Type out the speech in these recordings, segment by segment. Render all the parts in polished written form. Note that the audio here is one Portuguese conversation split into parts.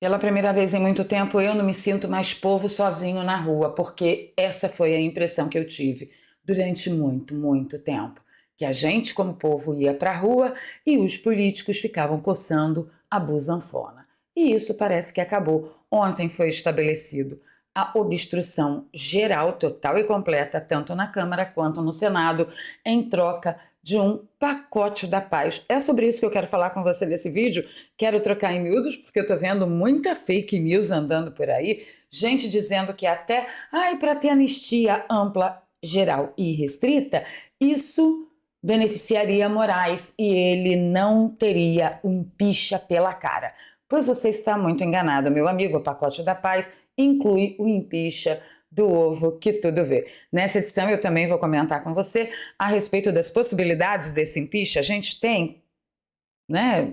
Pela primeira vez em muito tempo, eu não me sinto mais povo sozinho na rua, porque essa foi a impressão que eu tive durante muito, muito tempo. Que a gente, como povo, ia para a rua e os políticos ficavam coçando a busanfona. E isso parece que acabou. Ontem foi estabelecido a obstrução geral, total e completa, tanto na Câmara quanto no Senado, em troca de um pacote da paz. É sobre isso que eu quero falar com você nesse vídeo. Quero trocar em miúdos, porque eu estou vendo muita fake news andando por aí, gente dizendo que até, para ter anistia ampla, geral e restrita, isso beneficiaria Moraes e ele não teria um picha pela cara. Pois você está muito enganado, meu amigo. O pacote da paz inclui o empicha do ovo que tudo vê. Nessa edição eu também vou comentar com você a respeito das possibilidades desse impeach. A gente tem, né,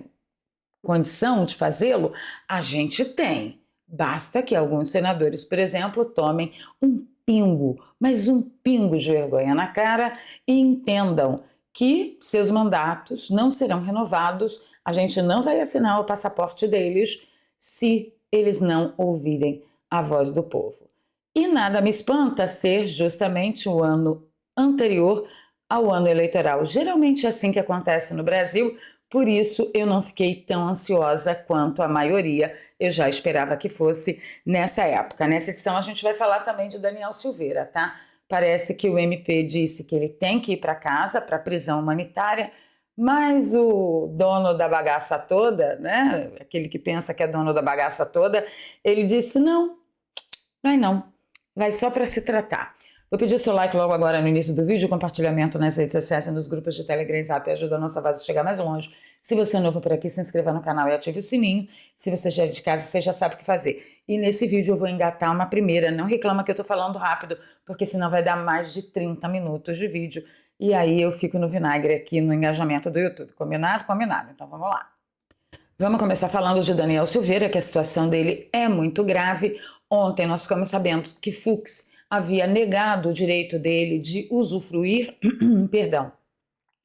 condição de fazê-lo? A gente tem. Basta que alguns senadores, por exemplo, tomem um pingo, mas um pingo de vergonha na cara e entendam que seus mandatos não serão renovados, a gente não vai assinar o passaporte deles se eles não ouvirem a voz do povo. E nada me espanta ser justamente o ano anterior ao ano eleitoral. Geralmente é assim que acontece no Brasil, por isso eu não fiquei tão ansiosa quanto a maioria. Eu já esperava que fosse nessa época. Nessa edição a gente vai falar também de Daniel Silveira, tá? Parece que o MP disse que ele tem que ir para casa, para prisão humanitária, mas o dono da bagaça toda, né? Aquele que pensa que é dono da bagaça toda, ele disse: não, vai não, vai só para se tratar. Vou pedir o seu like logo agora no início do vídeo, compartilhamento nas redes sociais e nos grupos de Telegram e Zap, ajuda a nossa voz a chegar mais longe. Se você é novo por aqui, se inscreva no canal e ative o sininho. Se você já é de casa, você já sabe o que fazer. E nesse vídeo eu vou engatar uma primeira, não reclama que eu tô falando rápido, porque senão vai dar mais de 30 minutos de vídeo. E aí eu fico no vinagre aqui no engajamento do YouTube. Combinado? Combinado. Então vamos lá. Vamos começar falando de Daniel Silveira, que a situação dele é muito grave. Ontem nós ficamos sabendo que Fux havia negado o direito dele de usufruir, perdão,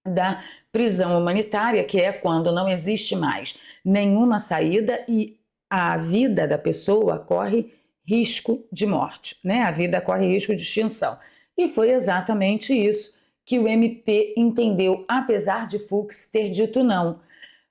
da prisão humanitária, que é quando não existe mais nenhuma saída e a vida da pessoa corre risco de morte, né? A vida corre risco de extinção. E foi exatamente isso que o MP entendeu, apesar de Fux ter dito não.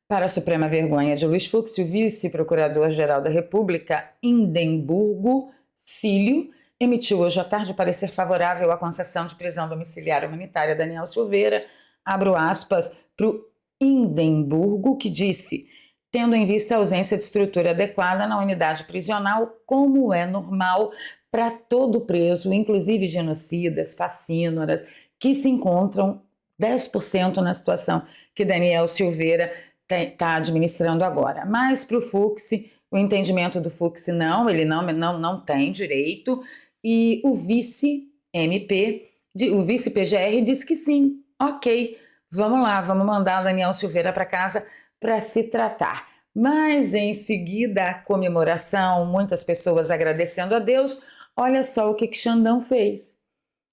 Para a suprema vergonha de Luiz Fux, o vice-procurador-geral da República, Indemburgo Filho, emitiu hoje à tarde parecer favorável à concessão de prisão domiciliar humanitária a Daniel Silveira, abro aspas, para o Indemburgo, que disse: tendo em vista a ausência de estrutura adequada na unidade prisional, como é normal para todo preso, inclusive genocidas, facínoras, que se encontram 10% na situação que Daniel Silveira está administrando agora. Mas para o Fux, o entendimento do Fux não, ele não tem direito, e o vice-MP, o vice-PGR disse que sim, ok, vamos lá, vamos mandar Daniel Silveira para casa para se tratar. Mas em seguida a comemoração, muitas pessoas agradecendo a Deus, olha só o que Xandão fez.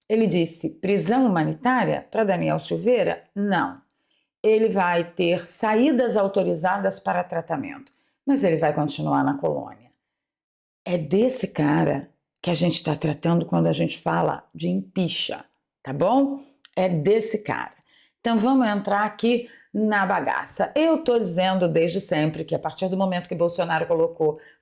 Ele disse: prisão humanitária para Daniel Silveira? Não. Ele vai ter saídas autorizadas para tratamento, mas ele vai continuar na colônia. É desse cara que a gente está tratando quando a gente fala de empicha, tá bom? É desse cara. Então vamos entrar aqui na bagaça. Eu estou dizendo desde sempre que a partir do momento que Bolsonaro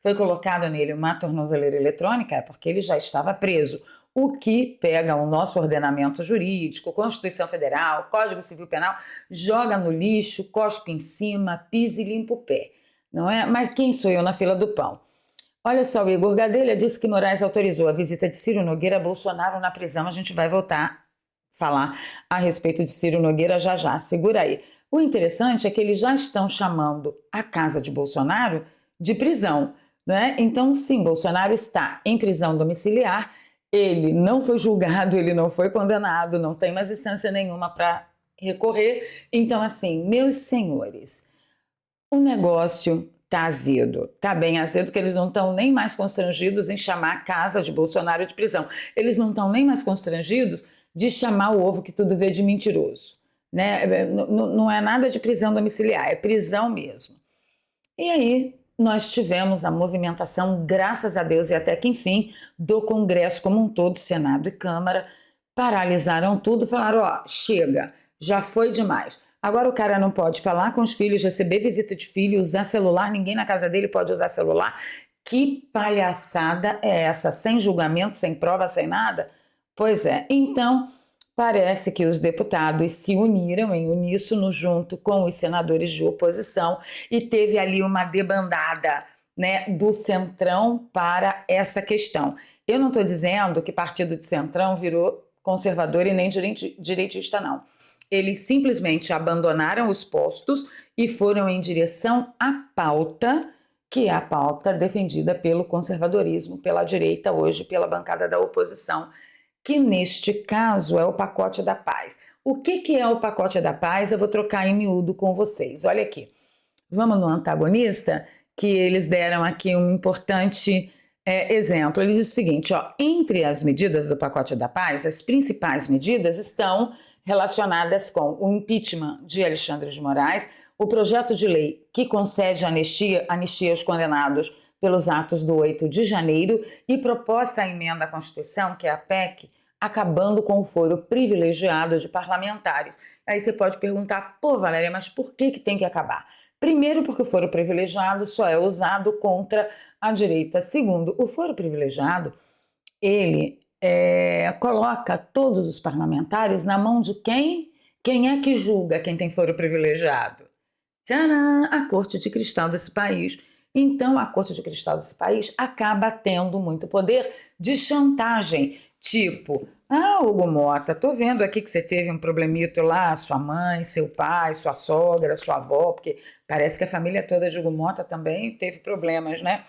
foi colocado nele uma tornozeleira eletrônica, é porque ele já estava preso. O que pega o nosso ordenamento jurídico, Constituição Federal, Código Civil Penal, joga no lixo, cospe em cima, pisa e limpa o pé, não é? Mas quem sou eu na fila do pão? Olha só, o Igor Gadelha disse que Moraes autorizou a visita de Ciro Nogueira a Bolsonaro na prisão. A gente vai voltar a falar a respeito de Ciro Nogueira já já. Segura aí. O interessante é que eles já estão chamando a casa de Bolsonaro de prisão, né? Então, sim, Bolsonaro está em prisão domiciliar. Ele não foi julgado, ele não foi condenado, não tem mais instância nenhuma para recorrer. Então, assim, meus senhores, o negócio tá azedo, tá bem azedo, que eles não estão nem mais constrangidos em chamar a casa de Bolsonaro de prisão. Eles não estão nem mais constrangidos de chamar o ovo que tudo vê de mentiroso, né? Não é nada de prisão domiciliar, é prisão mesmo. E aí nós tivemos a movimentação, graças a Deus, e até que enfim, do Congresso como um todo, Senado e Câmara, paralisaram tudo, falaram, ó, chega, já foi demais. Agora o cara não pode falar com os filhos, receber visita de filho, usar celular, ninguém na casa dele pode usar celular. Que palhaçada é essa? Sem julgamento, sem prova, sem nada? Pois é, então parece que os deputados se uniram em uníssono junto com os senadores de oposição e teve ali uma debandada, né, do Centrão para essa questão. Eu não estou dizendo que partido de Centrão virou conservador e nem direitista, não. Eles simplesmente abandonaram os postos e foram em direção à pauta, que é a pauta defendida pelo conservadorismo, pela direita hoje, pela bancada da oposição, que neste caso é o pacote da paz. O que é o pacote da paz? Eu vou trocar em miúdo com vocês. Olha aqui, vamos no antagonista, que eles deram aqui um importante exemplo. Ele diz o seguinte, ó, entre as medidas do pacote da paz, as principais medidas estão relacionadas com o impeachment de Alexandre de Moraes, o projeto de lei que concede anistia aos condenados pelos atos do 8 de janeiro e proposta a emenda à Constituição, que é a PEC, acabando com o foro privilegiado de parlamentares. Aí você pode perguntar, pô, Valéria, mas por que tem que acabar? Primeiro, porque o foro privilegiado só é usado contra a direita. Segundo, o foro privilegiado, ele coloca todos os parlamentares na mão de quem? Quem é que julga quem tem foro privilegiado? Tcharam! A Corte de Cristal desse país. Então, a Corte de Cristal desse país acaba tendo muito poder de chantagem. Tipo, Hugo Mota, tô vendo aqui que você teve um problemito lá, sua mãe, seu pai, sua sogra, sua avó, porque parece que a família toda de Hugo Mota também teve problemas, né?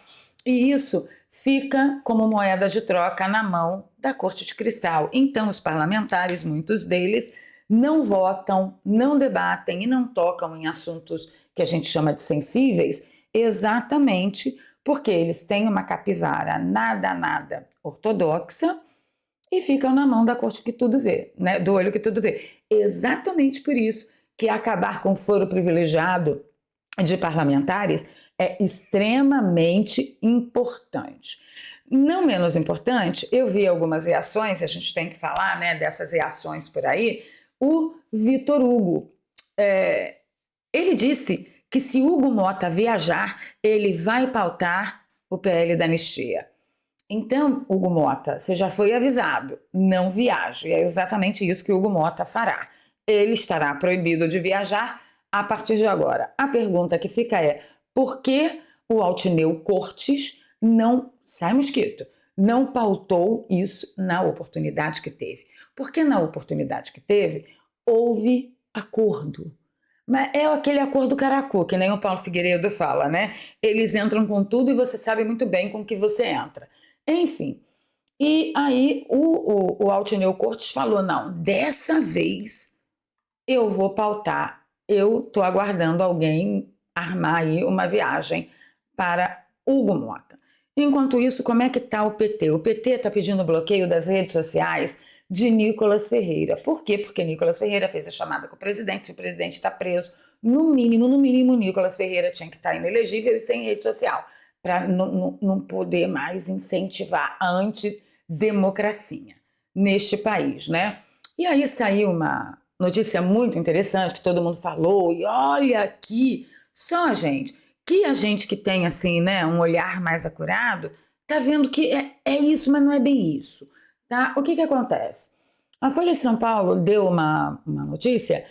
E isso fica como moeda de troca na mão da Corte de Cristal. Então, os parlamentares, muitos deles, não votam, não debatem e não tocam em assuntos que a gente chama de sensíveis, exatamente porque eles têm uma capivara nada ortodoxa e ficam na mão da corte que tudo vê, né? Do olho que tudo vê. Exatamente por isso que acabar com o foro privilegiado de parlamentares é extremamente importante. Não menos importante, eu vi algumas reações, a gente tem que falar, né, dessas reações por aí. O Vitor Hugo, ele disse que se Hugo Mota viajar, ele vai pautar o PL da anistia. Então, Hugo Mota, você já foi avisado, não viaje. É exatamente isso que Hugo Mota fará. Ele estará proibido de viajar a partir de agora. A pergunta que fica é, por que o Altineu Cortes não, sai mosquito, não pautou isso na oportunidade que teve? Porque na oportunidade que teve, houve acordo. Mas é aquele acordo caracu, que nem o Paulo Figueiredo fala, né? Eles entram com tudo e você sabe muito bem com que você entra. Enfim, e aí o Altineu Cortes falou, não, dessa vez eu vou pautar, eu estou aguardando alguém armar aí uma viagem para Hugo Mota. Enquanto isso, como é que está o PT? O PT está pedindo bloqueio das redes sociais de Nicolas Ferreira. Por quê? Porque Nicolas Ferreira fez a chamada com o presidente, se o presidente está preso, no mínimo, Nicolas Ferreira tinha que estar inelegível e sem rede social, para não poder mais incentivar a antidemocracia neste país, né? E aí saiu uma notícia muito interessante que todo mundo falou, e olha aqui, só a gente que tem assim, né, um olhar mais acurado, tá vendo que é isso, mas não é bem isso, tá? O que acontece? A Folha de São Paulo deu uma notícia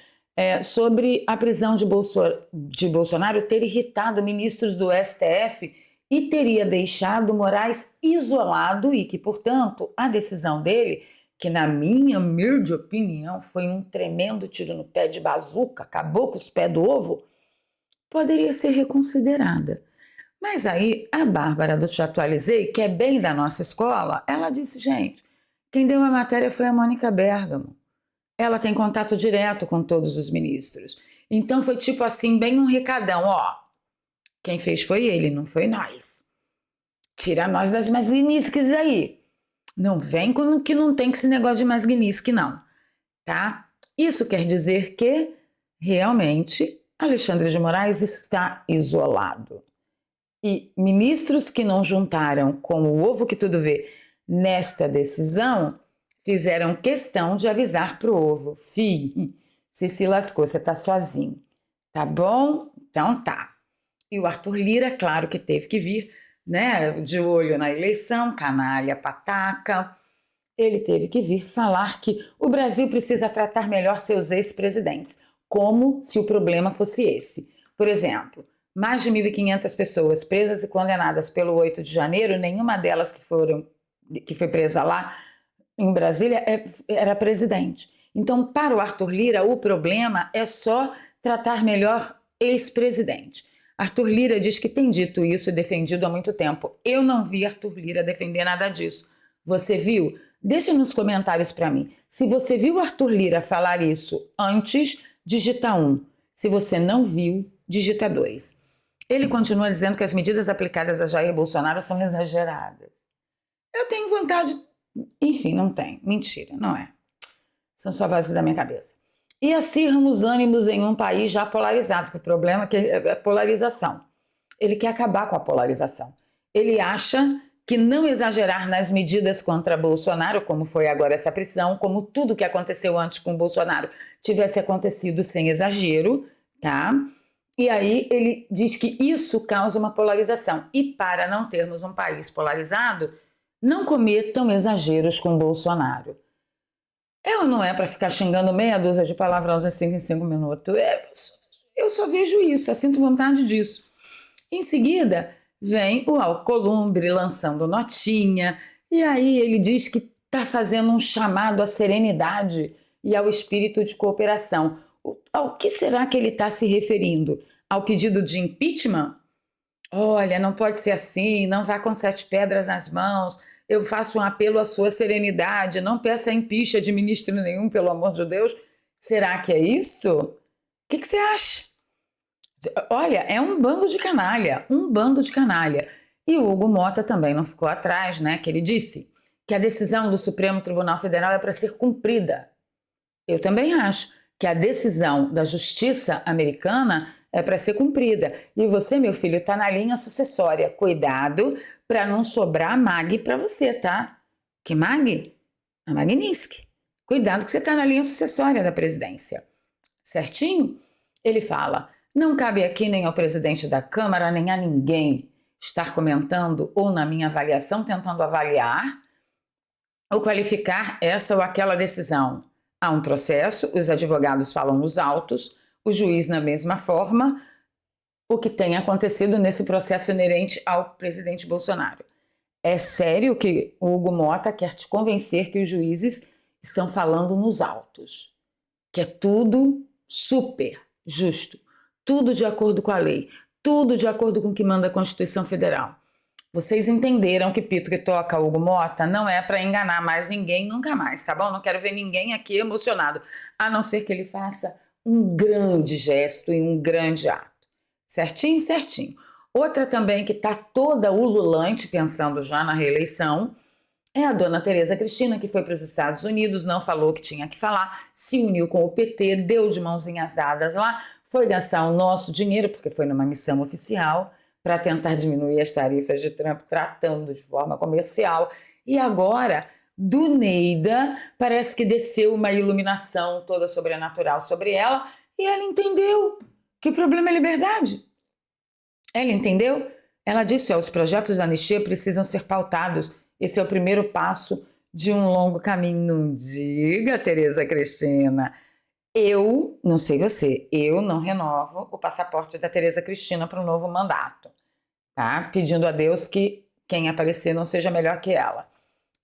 sobre a prisão de Bolsonaro ter irritado ministros do STF e teria deixado Moraes isolado e que, portanto, a decisão dele, que na minha humilde opinião foi um tremendo tiro no pé de bazuca, acabou com os pés do ovo, poderia ser reconsiderada. Mas aí a Bárbara do Te Atualizei, que é bem da nossa escola, ela disse, gente, quem deu a matéria foi a Mônica Bergamo. Ela tem contato direto com todos os ministros. Então foi tipo assim, bem um recadão, ó, quem fez foi ele, não foi nós. Tira nós das masguinisques aí. Não vem com que não tem que esse negócio de masguinisque, não. Tá? Isso quer dizer que, realmente, Alexandre de Moraes está isolado. E ministros que não juntaram com o ovo que tudo vê nesta decisão fizeram questão de avisar para o ovo: Fi, você se lascou, você está sozinho. Tá bom? Então tá. E o Arthur Lira, claro que teve que vir, né, de olho na eleição, canalha, pataca. Ele teve que vir falar que o Brasil precisa tratar melhor seus ex-presidentes, como se o problema fosse esse. Por exemplo, mais de 1.500 pessoas presas e condenadas pelo 8 de janeiro, nenhuma delas que foi presa lá em Brasília era presidente. Então, para o Arthur Lira, o problema é só tratar melhor ex-presidente. Arthur Lira diz que tem dito isso e defendido há muito tempo. Eu não vi Arthur Lira defender nada disso. Você viu? Deixa nos comentários para mim. Se você viu Arthur Lira falar isso antes, digita 1. Se você não viu, digita 2. Ele continua dizendo que as medidas aplicadas a Jair Bolsonaro são exageradas. Eu tenho vontade... Enfim, não tem. Mentira, não é. São só vozes da minha cabeça. E acirram os ânimos em um país já polarizado, porque o problema é a polarização. Ele quer acabar com a polarização. Ele acha que não exagerar nas medidas contra Bolsonaro, como foi agora essa prisão, como tudo que aconteceu antes com Bolsonaro tivesse acontecido sem exagero, tá? E aí ele diz que isso causa uma polarização. E para não termos um país polarizado, não cometam exageros com Bolsonaro. Eu não é para ficar xingando meia dúzia de palavrão de 5 em 5 minutos. Eu só vejo isso, eu sinto vontade disso. Em seguida, vem o Alcolumbre lançando notinha, e aí ele diz que está fazendo um chamado à serenidade e ao espírito de cooperação. Ao que será que ele está se referindo? Ao pedido de impeachment? Olha, não pode ser assim, não vá com 7 pedras nas mãos, eu faço um apelo à sua serenidade, não peça impeachment de ministro nenhum, pelo amor de Deus. Será que é isso? O que você acha? Olha, é um bando de canalha, um bando de canalha. E o Hugo Mota também não ficou atrás, né? Que ele disse que a decisão do Supremo Tribunal Federal é para ser cumprida. Eu também acho que a decisão da Justiça americana é para ser cumprida. E você, meu filho, está na linha sucessória. Cuidado para não sobrar Mag para você, tá? Que Mag? A Magnitsky. Cuidado que você está na linha sucessória da presidência. Certinho? Ele fala: não cabe aqui nem ao presidente da Câmara, nem a ninguém estar comentando ou, na minha avaliação, tentando avaliar ou qualificar essa ou aquela decisão. Há um processo, os advogados falam nos autos, o juiz na mesma forma, o que tem acontecido nesse processo inerente ao presidente Bolsonaro. É sério que o Hugo Mota quer te convencer que os juízes estão falando nos autos, que é tudo super justo, tudo de acordo com a lei, tudo de acordo com o que manda a Constituição Federal. Vocês entenderam que pito que toca Hugo Mota não é para enganar mais ninguém nunca mais, tá bom? Não quero ver ninguém aqui emocionado, a não ser que ele faça um grande gesto e um grande ato. Certinho? Certinho. Outra também que está toda ululante, pensando já na reeleição, é a dona Tereza Cristina, que foi para os Estados Unidos, não falou o que tinha que falar, se uniu com o PT, deu de mãozinhas dadas lá, foi gastar o nosso dinheiro, porque foi numa missão oficial, para tentar diminuir as tarifas de Trump, tratando de forma comercial. E agora, do Neida, parece que desceu uma iluminação toda sobrenatural sobre ela, e ela entendeu que o problema é liberdade. Ela entendeu? Ela disse: os projetos da anistia precisam ser pautados. Esse é o primeiro passo de um longo caminho. Não diga, Tereza Cristina. Eu, não sei você, eu não renovo o passaporte da Tereza Cristina para um novo mandato, tá? Pedindo a Deus que quem aparecer não seja melhor que ela.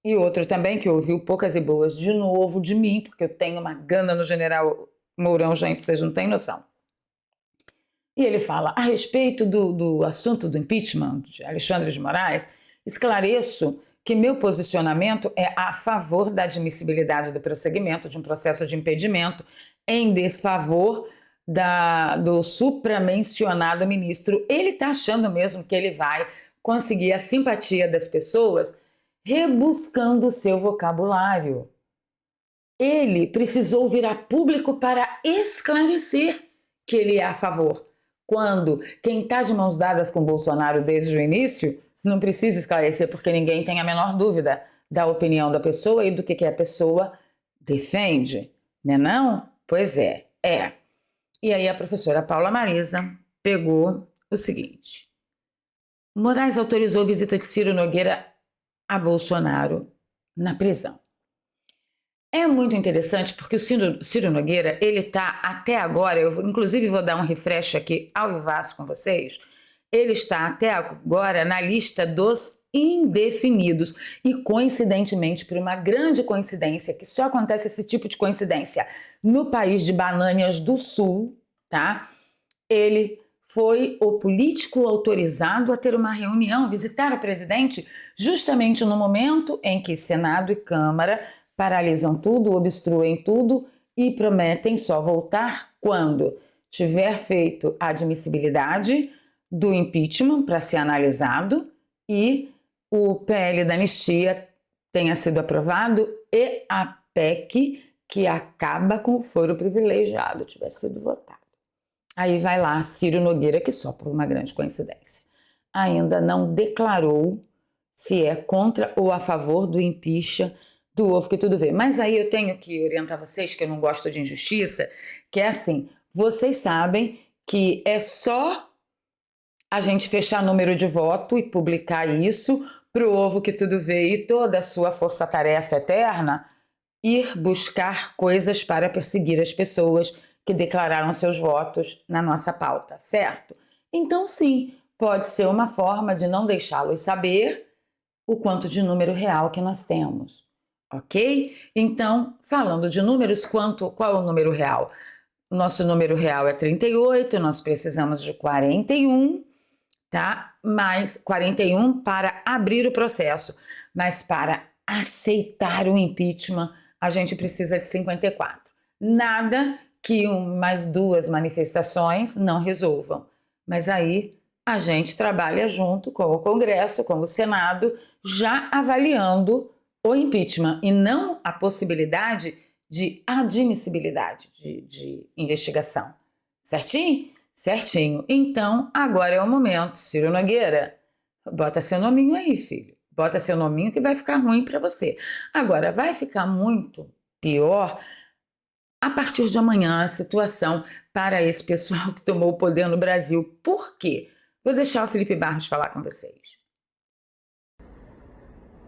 E outro também que ouviu poucas e boas de novo de mim, porque eu tenho uma gana no general Mourão, gente, vocês não têm noção. E ele fala: a respeito do assunto do impeachment de Alexandre de Moraes, esclareço que meu posicionamento é a favor da admissibilidade do prosseguimento de um processo de impedimento em desfavor do supramencionado ministro. Ele está achando mesmo que ele vai conseguir a simpatia das pessoas rebuscando o seu vocabulário. Ele precisou vir a público para esclarecer que ele é a favor. quando quem está de mãos dadas com Bolsonaro desde o início não precisa esclarecer, porque ninguém tem a menor dúvida da opinião da pessoa e do que a pessoa defende, né não? Pois é, é. E aí a professora Paula Marisa pegou o seguinte: Moraes autorizou a visita de Ciro Nogueira a Bolsonaro na prisão. É muito interessante porque o Ciro Nogueira, ele está até agora, inclusive vou dar um refresh aqui ao vivaço com vocês, ele está até agora na lista dos indefinidos e coincidentemente, por uma grande coincidência, que só acontece esse tipo de coincidência no país de Banânias do Sul, tá? Ele foi o político autorizado a ter uma reunião, visitar o presidente, justamente no momento em que Senado e Câmara paralisam tudo, obstruem tudo e prometem só voltar quando tiver feito a admissibilidade do impeachment para ser analisado e o PL da anistia tenha sido aprovado e a PEC que acaba com o foro privilegiado tiver sido votado. Aí vai lá Ciro Nogueira, que só por uma grande coincidência ainda não declarou se é contra ou a favor do impeachment do ovo que tudo vê. Mas aí eu tenho que orientar vocês, que eu não gosto de injustiça, que é assim, vocês sabem que é só a gente fechar número de voto e publicar isso para o ovo que tudo vê e toda a sua força-tarefa eterna ir buscar coisas para perseguir as pessoas que declararam seus votos na nossa pauta, certo? Então, sim, pode ser uma forma de não deixá-los saber o quanto de número real que nós temos, ok? Então, falando de números, qual é o número real? Nosso número real é 38, nós precisamos de 41, tá? Mais 41 para abrir o processo, mas para aceitar o impeachment, a gente precisa de 54. Nada que mais duas manifestações não resolvam. Mas aí a gente trabalha junto com o Congresso, com o Senado, já avaliando o impeachment e não a possibilidade de admissibilidade de investigação. Certinho? Certinho. Então, agora é o momento. Ciro Nogueira, bota seu nominho aí, filho. Bota seu nominho que vai ficar ruim para você. Agora, vai ficar muito pior a partir de amanhã a situação para esse pessoal que tomou o poder no Brasil. Por quê? Vou deixar o Felipe Barros falar com vocês.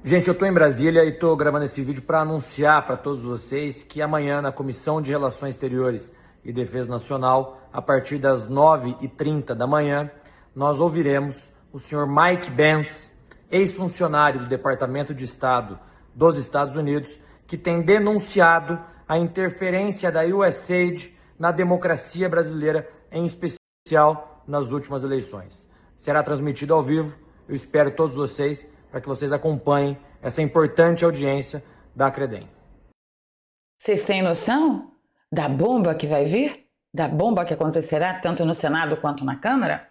Gente, eu estou em Brasília e estou gravando esse vídeo para anunciar para todos vocês que amanhã na Comissão de Relações Exteriores e Defesa Nacional, a partir das 9h30 da manhã, nós ouviremos o senhor Mike Pence, ex-funcionário do Departamento de Estado dos Estados Unidos, que tem denunciado a interferência da USAID na democracia brasileira, em especial nas últimas eleições. Será transmitido ao vivo, eu espero todos vocês para que vocês acompanhem essa importante audiência da Credem. Vocês têm noção da bomba que vai vir? Da bomba que acontecerá tanto no Senado quanto na Câmara?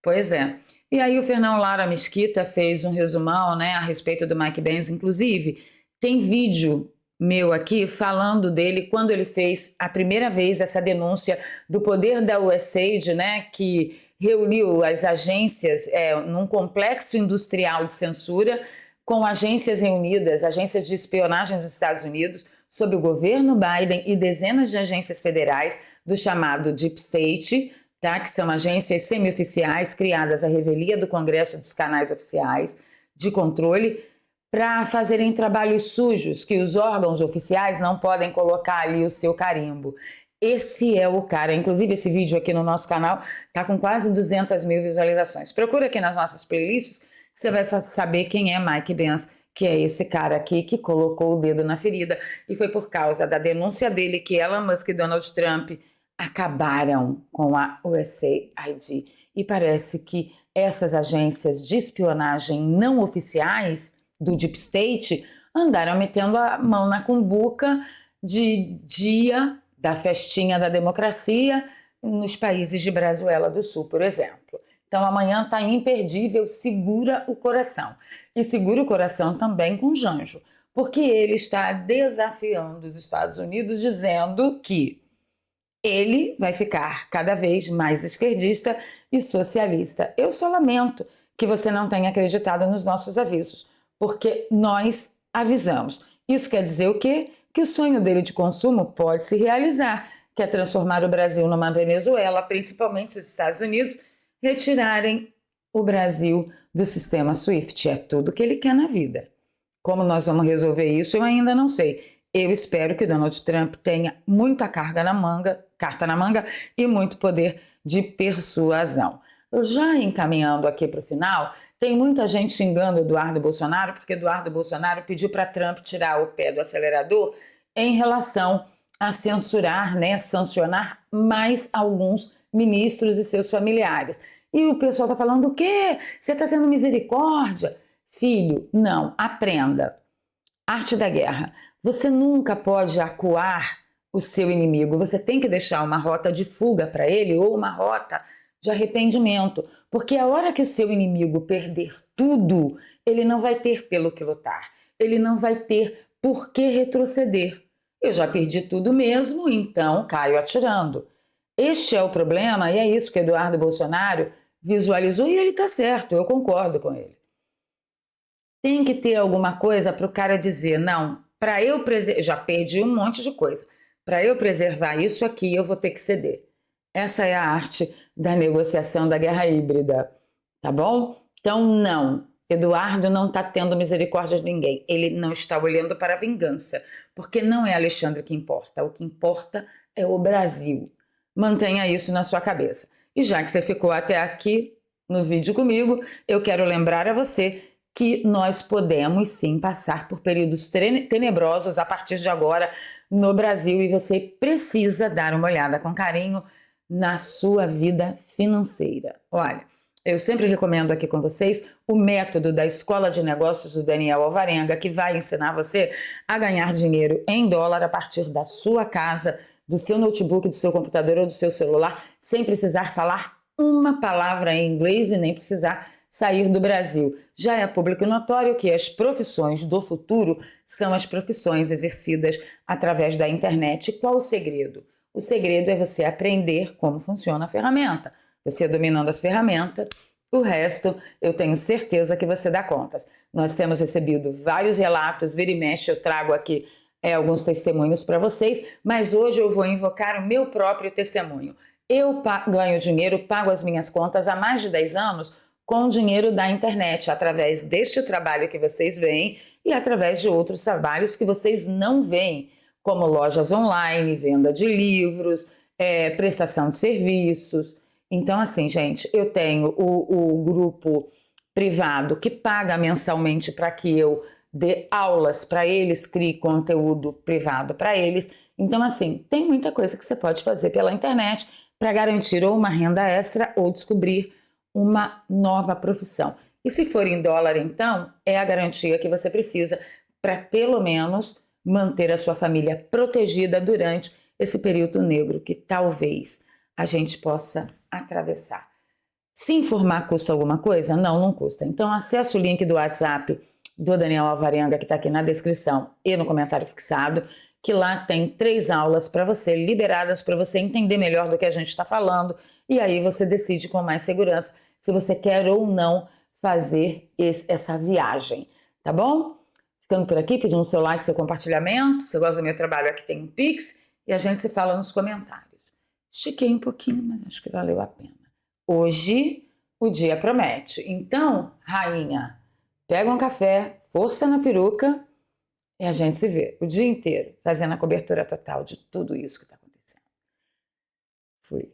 Pois é. E aí o Fernão Lara Mesquita fez um resumão, né, a respeito do Mike Pence. Inclusive, tem vídeo meu aqui falando dele quando ele fez a primeira vez essa denúncia do poder da USAID, né, que reuniu as agências num complexo industrial de censura com agências reunidas, agências de espionagem dos Estados Unidos, sob o governo Biden e dezenas de agências federais do chamado Deep State, tá? Que são agências semi-oficiais criadas à revelia do Congresso e dos canais oficiais de controle para fazerem trabalhos sujos que os órgãos oficiais não podem colocar ali o seu carimbo. Esse é o cara. Inclusive, esse vídeo aqui no nosso canal está com quase 200 mil visualizações. Procura aqui nas nossas playlists, que você vai saber quem é Mike Pence, que é esse cara aqui que colocou o dedo na ferida. E foi por causa da denúncia dele que Elon Musk e Donald Trump acabaram com a USAID. E parece que essas agências de espionagem não oficiais do Deep State andaram metendo a mão na cumbuca de dia da festinha da democracia nos países de Brazuela do Sul, por exemplo. Então amanhã está imperdível, segura o coração. E segura o coração também com Janjo, porque ele está desafiando os Estados Unidos dizendo que ele vai ficar cada vez mais esquerdista e socialista. Eu só lamento que você não tenha acreditado nos nossos avisos, porque nós avisamos. Isso quer dizer o quê? Que o sonho dele de consumo pode se realizar, que é transformar o Brasil numa Venezuela, principalmente se os Estados Unidos retirarem o Brasil do sistema SWIFT. É tudo que ele quer na vida. Como nós vamos resolver isso, eu ainda não sei. Eu espero que Donald Trump tenha muita carta na manga e muito poder de persuasão. Já encaminhando aqui para o final, tem muita gente xingando Eduardo Bolsonaro, porque Eduardo Bolsonaro pediu para Trump tirar o pé do acelerador em relação a censurar, sancionar mais alguns ministros e seus familiares. E o pessoal está falando, o quê? Você está tendo misericórdia? Filho, não, aprenda. Arte da guerra. Você nunca pode acuar o seu inimigo, você tem que deixar uma rota de fuga para ele ou uma rota de arrependimento, porque a hora que o seu inimigo perder tudo, ele não vai ter pelo que lutar, ele não vai ter por que retroceder. Eu já perdi tudo mesmo, então caio atirando. Este é o problema e é isso que Eduardo Bolsonaro visualizou e ele está certo, eu concordo com ele. Tem que ter alguma coisa para o cara dizer, não, para eu preservar, já perdi um monte de coisa, para eu preservar isso aqui eu vou ter que ceder. Essa é a arte da negociação da guerra híbrida, tá bom? Então não, Eduardo não está tendo misericórdia de ninguém, ele não está olhando para a vingança, porque não é Alexandre que importa, o que importa é o Brasil. Mantenha isso na sua cabeça. E já que você ficou até aqui no vídeo comigo, eu quero lembrar a você que nós podemos sim passar por períodos tenebrosos a partir de agora no Brasil e você precisa dar uma olhada com carinho na sua vida financeira. Olha, eu sempre recomendo aqui com vocês o método da Escola de Negócios do Daniel Alvarenga, que vai ensinar você a ganhar dinheiro em dólar a partir da sua casa, do seu notebook, do seu computador ou do seu celular, sem precisar falar uma palavra em inglês e nem precisar sair do Brasil. Já é público notório que as profissões do futuro são as profissões exercidas através da internet. Qual o segredo? O segredo é você aprender como funciona a ferramenta. Você dominando as ferramentas, o resto eu tenho certeza que você dá contas. Nós temos recebido vários relatos, vira e mexe eu trago aqui alguns testemunhos para vocês, mas hoje eu vou invocar o meu próprio testemunho. Eu ganho dinheiro, pago as minhas contas há mais de 10 anos com o dinheiro da internet, através deste trabalho que vocês veem e através de outros trabalhos que vocês não veem, como lojas online, venda de livros, prestação de serviços. Então, assim, gente, eu tenho o grupo privado que paga mensalmente para que eu dê aulas para eles, crie conteúdo privado para eles. Então, assim, tem muita coisa que você pode fazer pela internet para garantir ou uma renda extra ou descobrir uma nova profissão. E se for em dólar, então, é a garantia que você precisa para, pelo menos, manter a sua família protegida durante esse período negro que talvez a gente possa atravessar. Se informar custa alguma coisa? Não, não custa. Então, acesse o link do WhatsApp do Daniel Alvarenga, que está aqui na descrição e no comentário fixado, que lá tem 3 aulas para você, liberadas para você entender melhor do que a gente está falando, e aí você decide com mais segurança se você quer ou não fazer essa viagem, tá bom? Ficando por aqui, pedindo seu like, seu compartilhamento, se você gosta do meu trabalho, aqui tem um Pix, e a gente se fala nos comentários. Estiquei um pouquinho, mas acho que valeu a pena. Hoje, o dia promete. Então, rainha, pega um café, força na peruca, e a gente se vê o dia inteiro fazendo a cobertura total de tudo isso que está acontecendo. Fui.